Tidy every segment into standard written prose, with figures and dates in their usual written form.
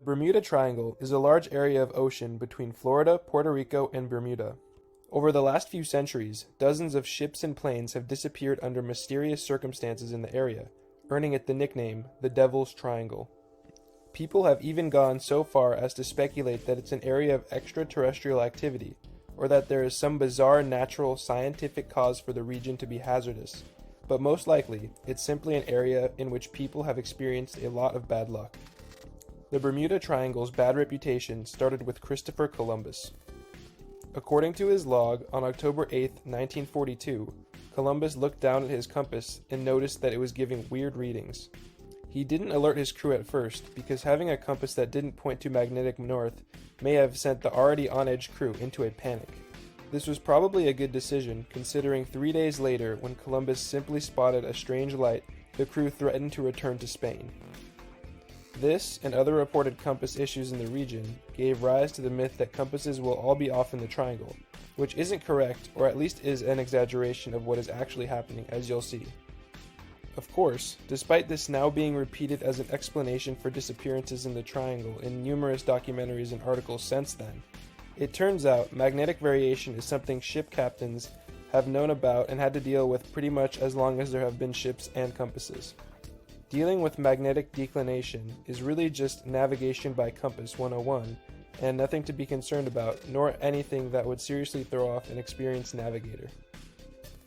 Bermuda Triangle is a large area of ocean between Florida, Puerto Rico, and Bermuda. Over the last few centuries, dozens of ships and planes have disappeared under mysterious circumstances in the area, earning it the nickname the Devil's Triangle. People have even gone so far as to speculate that it's an area of extraterrestrial activity, or that there is some bizarre natural scientific cause for the region to be hazardous, but most likely, it's simply an area in which people have experienced a lot of bad luck. The Bermuda Triangle's bad reputation started with Christopher Columbus. According to his log, on October 8, 1942, Columbus looked down at his compass and noticed that it was giving weird readings. He didn't alert his crew at first, because having a compass that didn't point to magnetic north may have sent the already on-edge crew into a panic. This was probably a good decision, considering 3 days later, when Columbus simply spotted a strange light, the crew threatened to return to Spain. This, and other reported compass issues in the region, gave rise to the myth that compasses will all be off in the triangle, which isn't correct, or at least is an exaggeration of what is actually happening, as you'll see. Of course, despite this now being repeated as an explanation for disappearances in the triangle in numerous documentaries and articles since then, it turns out magnetic variation is something ship captains have known about and had to deal with pretty much as long as there have been ships and compasses. Dealing with magnetic declination is really just navigation by compass 101, and nothing to be concerned about, nor anything that would seriously throw off an experienced navigator.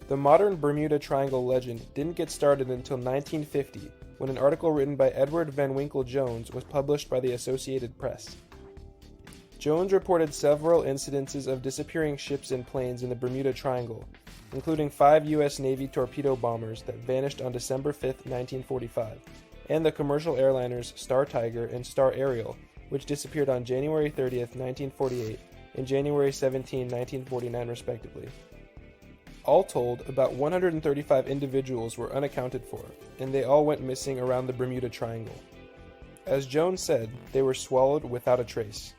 The modern Bermuda Triangle legend didn't get started until 1950, when an article written by Edward Van Winkle Jones was published by the Associated Press. Jones reported several incidences of disappearing ships and planes in the Bermuda Triangle, including 5 U.S. Navy torpedo bombers that vanished on December 5, 1945, and the commercial airliners Star Tiger and Star Ariel, which disappeared on January 30, 1948, and January 17, 1949 respectively. All told, about 135 individuals were unaccounted for, and they all went missing around the Bermuda Triangle. As Jones said, they were swallowed without a trace.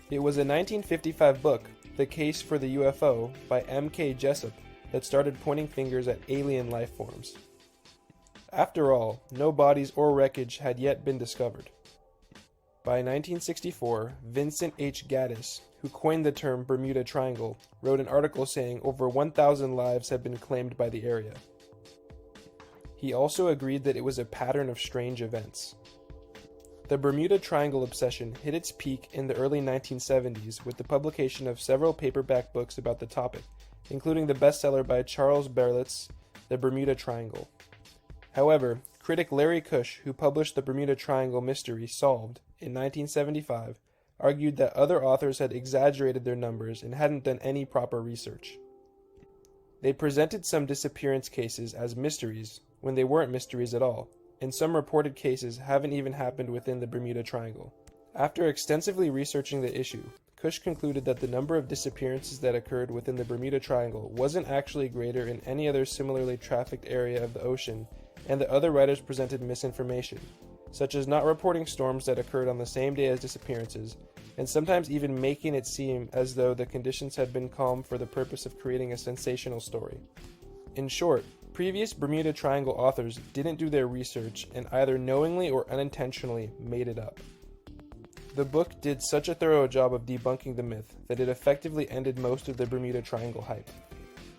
It was a 1955 book, The Case for the UFO, by M.K. Jessup, that started pointing fingers at alien life forms. After all, no bodies or wreckage had yet been discovered. By 1964, Vincent H. Gaddis, who coined the term Bermuda Triangle, wrote an article saying over 1,000 lives had been claimed by the area. He also agreed that it was a pattern of strange events. The Bermuda Triangle obsession hit its peak in the early 1970s with the publication of several paperback books about the topic, including the bestseller by Charles Berlitz, The Bermuda Triangle. However, critic Larry Cush, who published the Bermuda Triangle Mystery Solved in 1975, argued that other authors had exaggerated their numbers and hadn't done any proper research. They presented some disappearance cases as mysteries when they weren't mysteries at all, and some reported cases haven't even happened within the Bermuda Triangle. After extensively researching the issue, Cush concluded that the number of disappearances that occurred within the Bermuda Triangle wasn't actually greater in any other similarly trafficked area of the ocean, and that other writers presented misinformation, such as not reporting storms that occurred on the same day as disappearances, and sometimes even making it seem as though the conditions had been calm for the purpose of creating a sensational story. In short, previous Bermuda Triangle authors didn't do their research and either knowingly or unintentionally made it up. The book did such a thorough job of debunking the myth that it effectively ended most of the Bermuda Triangle hype.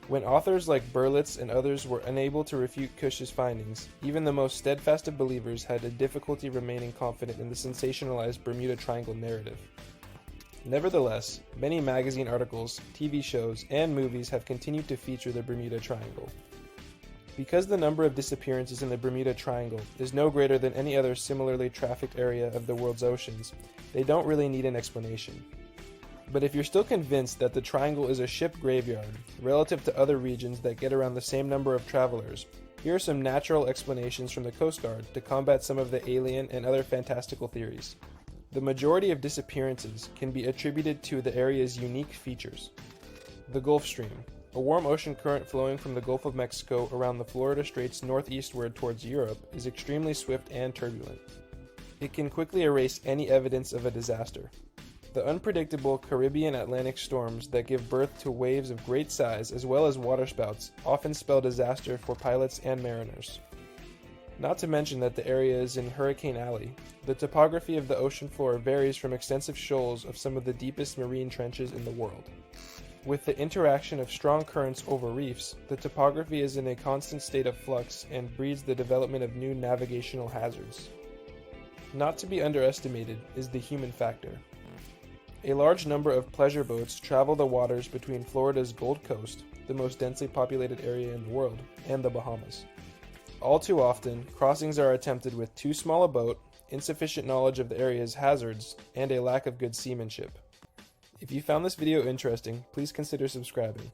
When authors like Berlitz and others were unable to refute Cush's findings, even the most steadfast of believers had a difficulty remaining confident in the sensationalized Bermuda Triangle narrative. Nevertheless, many magazine articles, TV shows, and movies have continued to feature the Bermuda Triangle. Because the number of disappearances in the Bermuda Triangle is no greater than any other similarly trafficked area of the world's oceans, they don't really need an explanation. But if you're still convinced that the Triangle is a ship graveyard, relative to other regions that get around the same number of travelers, here are some natural explanations from the Coast Guard to combat some of the alien and other fantastical theories. The majority of disappearances can be attributed to the area's unique features. The Gulf Stream, a warm ocean current flowing from the Gulf of Mexico around the Florida Straits northeastward towards Europe, is extremely swift and turbulent. It can quickly erase any evidence of a disaster. The unpredictable Caribbean Atlantic storms that give birth to waves of great size as well as waterspouts often spell disaster for pilots and mariners. Not to mention that the area is in Hurricane Alley. The topography of the ocean floor varies from extensive shoals of some of the deepest marine trenches in the world. With the interaction of strong currents over reefs, the topography is in a constant state of flux and breeds the development of new navigational hazards. Not to be underestimated is the human factor. A large number of pleasure boats travel the waters between Florida's Gold Coast, the most densely populated area in the world, and the Bahamas. All too often, crossings are attempted with too small a boat, insufficient knowledge of the area's hazards, and a lack of good seamanship. If you found this video interesting, please consider subscribing.